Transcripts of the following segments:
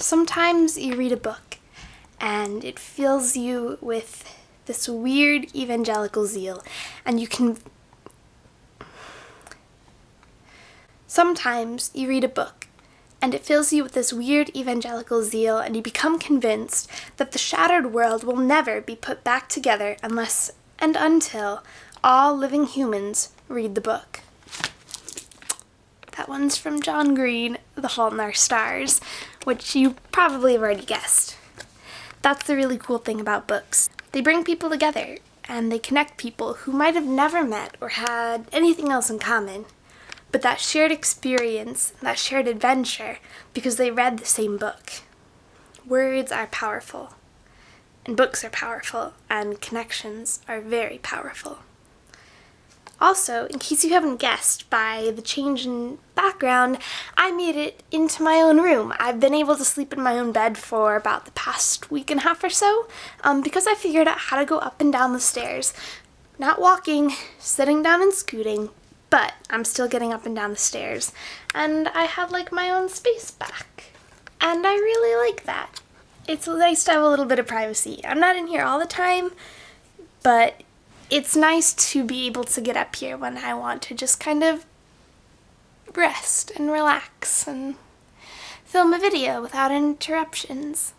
Sometimes you read a book and it fills you with this weird evangelical zeal, and you can... Sometimes you read a book and it fills you with this weird evangelical zeal, and you become convinced that the shattered world will never be put back together unless and until all living humans read the book. That one's from John Green, The Fault in Our Stars, which you probably have already guessed. That's the really cool thing about books. They bring people together, and they connect people who might have never met or had anything else in common. But that shared experience, that shared adventure, because they read the same book. Words are powerful, and books are powerful, and connections are very powerful. Also, in case you haven't guessed by the change in background, I made it into my own room. I've been able to sleep in my own bed for about the past week and a half or so, because I figured out how to go up and down the stairs. Not walking, sitting down and scooting, but I'm still getting up and down the stairs, and I have my own space back. And I really like that. It's nice to have a little bit of privacy. I'm not in here all the time, but it's nice to be able to get up here when I want to just kind of rest and relax and film a video without interruptions.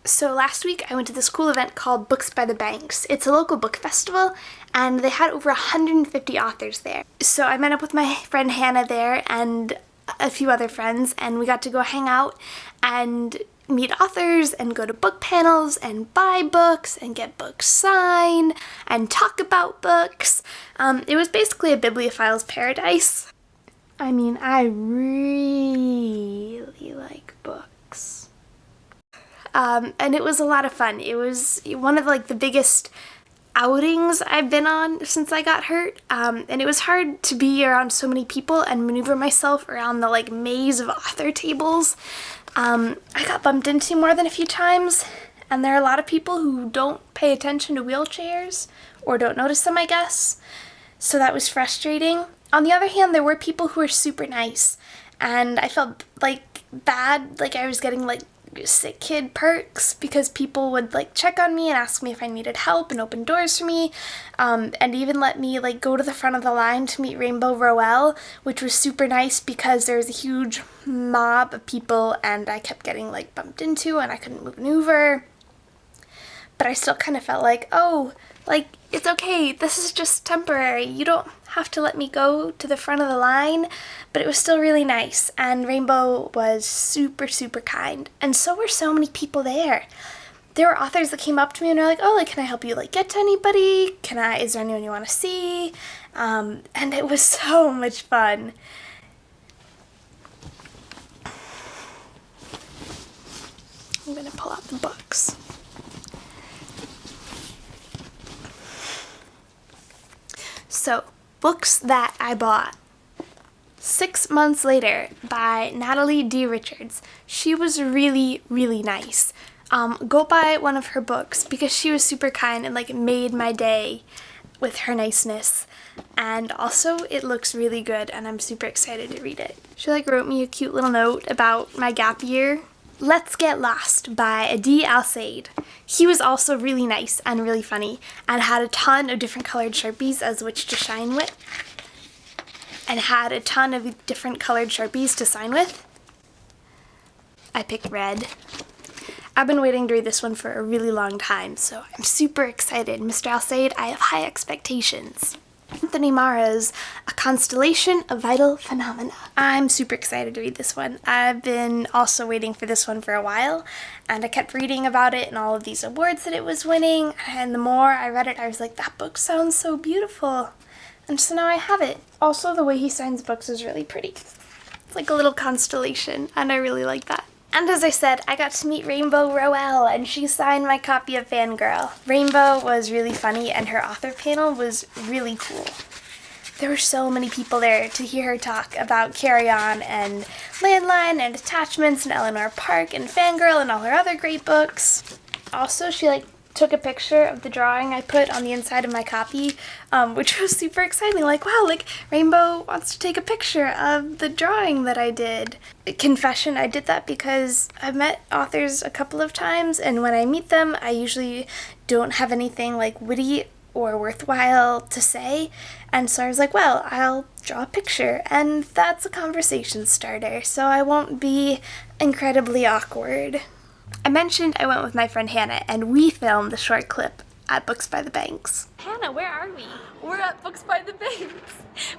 So last week I went to this cool event called Books by the Banks. It's a local book festival, and they had over 150 authors there. So I met up with my friend Hannah there and a few other friends, and we got to go hang out and meet authors and go to book panels and buy books and get books signed and talk about books. It was basically a bibliophile's paradise. I mean, I really like books. And it was a lot of fun. It was one of the biggest outings I've been on since I got hurt, and it was hard to be around so many people and maneuver myself around the maze of author tables. I got bumped into more than a few times, and there are a lot of people who don't pay attention to wheelchairs or don't notice them, I guess, so that was frustrating. On the other hand, there were people who were super nice, and I felt bad, I was getting sick kid perks because people would check on me and ask me if I needed help and open doors for me, and even let me go to the front of the line to meet Rainbow Rowell, which was super nice because there was a huge mob of people and I kept getting bumped into and I couldn't maneuver. But I still kind of felt it's okay, this is just temporary, you don't have to let me go to the front of the line. But it was still really nice, and Rainbow was super, super kind, and so were so many people there. There were authors that came up to me and were can I help you get to anybody? Is there anyone you want to see? And it was so much fun. I'm gonna pull out the books. So, books that I bought. 6 Months Later by Natalie D. Richards. She was really, really nice. Go buy one of her books because she was super kind and made my day with her niceness. And also it looks really good and I'm super excited to read it. She wrote me a cute little note about my gap year. Let's Get Lost by Adi Al-Said. He was also really nice and really funny and had a ton of different colored Sharpies as which to shine with. And had a ton of different colored Sharpies to sign with. I picked red. I've been waiting to read this one for a really long time, so I'm super excited. Mr. Al-Said, I have high expectations. Anthony Mara's A Constellation of Vital Phenomena. I'm super excited to read this one. I've been also waiting for this one for a while, and I kept reading about it and all of these awards that it was winning, and the more I read it, I was that book sounds so beautiful. And so now I have it. Also, the way he signs books is really pretty. It's like a little constellation, and I really like that. And as I said, I got to meet Rainbow Rowell, and she signed my copy of Fangirl. Rainbow was really funny, and her author panel was really cool. There were so many people there to hear her talk about Carry On and Landline and Attachments and Eleanor Park and Fangirl and all her other great books. Also, she took a picture of the drawing I put on the inside of my copy, which was super exciting. Like, wow, like Rainbow wants to take a picture of the drawing that I did. Confession, I did that because I've met authors a couple of times, and when I meet them, I usually don't have anything like witty or worthwhile to say, and so I was like, well, I'll draw a picture, and that's a conversation starter, so I won't be incredibly awkward. I mentioned I went with my friend Hannah, and we filmed the short clip at Books by the Banks. Hannah, where are we? We're at Books by the Banks.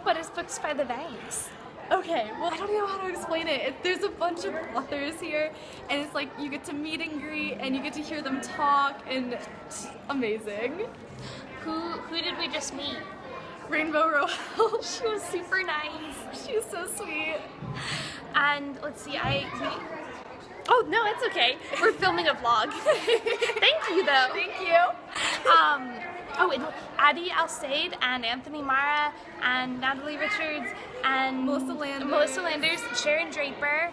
What is Books by the Banks? Okay, well, I don't know how to explain it. There's a bunch of authors here, and it's like you get to meet and greet, and you get to hear them talk, and it's amazing. Who did we just meet? Rainbow Roel. She was super nice. She's so sweet. And let's see, oh, no, it's okay. We're filming a vlog. Thank you, though. Thank you. And Addie Alsaid and Anthony Mara and Natalie Richards and Melissa Landers, Sharon Draper,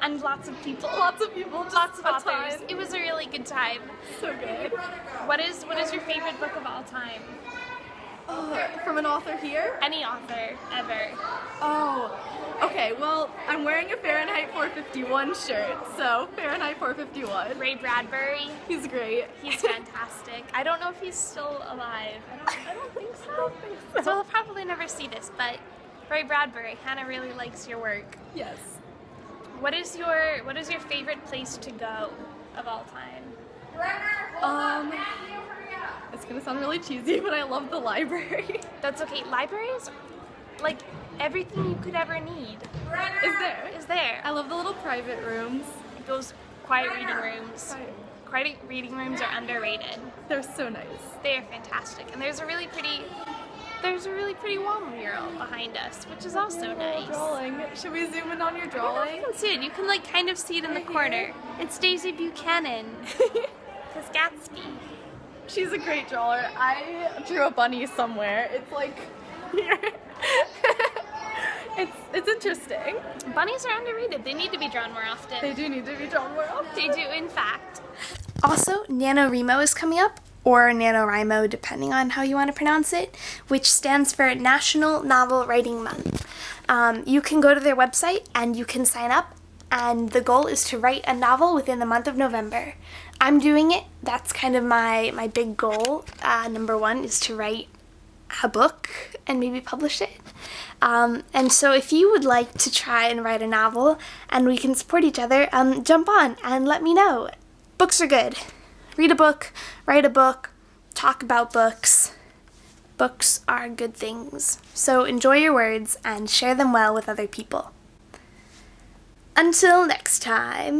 and lots of people. Lots of people. Lots of authors. Ton. It was a really good time. So good. What is your favorite book of all time? From an author here? Any author, ever. Oh, okay, well, I'm wearing a Fahrenheit 451 shirt, so Fahrenheit 451. Ray Bradbury. He's great. He's fantastic. I don't know if he's still alive. I don't think so. So we'll probably never see this, but Ray Bradbury, Hannah really likes your work. Yes. What is your favorite place to go of all time? It's gonna sound really cheesy, but I love the library. That's okay. Libraries, like everything you could ever need, is there. I love the little private rooms. Those quiet reading rooms. Quiet reading rooms are underrated. They're so nice. They are fantastic, and there's a really pretty wall mural behind us, which is also nice. Drawing. Should we zoom in on your drawing? You can see it. You can like kind of see it in the corner. It's Daisy Buchanan. It's Gatsby. She's a great drawer. I drew a bunny somewhere. It's like here. It's interesting. Bunnies are underrated. They need to be drawn more often. They do need to be drawn more often. They do, in fact. Also, NaNoWriMo is coming up, or NaNoWriMo, depending on how you want to pronounce it, which stands for National Novel Writing Month. You can go to their website and you can sign up, and the goal is to write a novel within the month of November. I'm doing it. That's kind of my big goal. Number one is to write a book and maybe publish it. And so if you would like to try and write a novel and we can support each other, jump on and let me know. Books are good. Read a book, write a book, talk about books. Books are good things. So enjoy your words and share them well with other people. Until next time.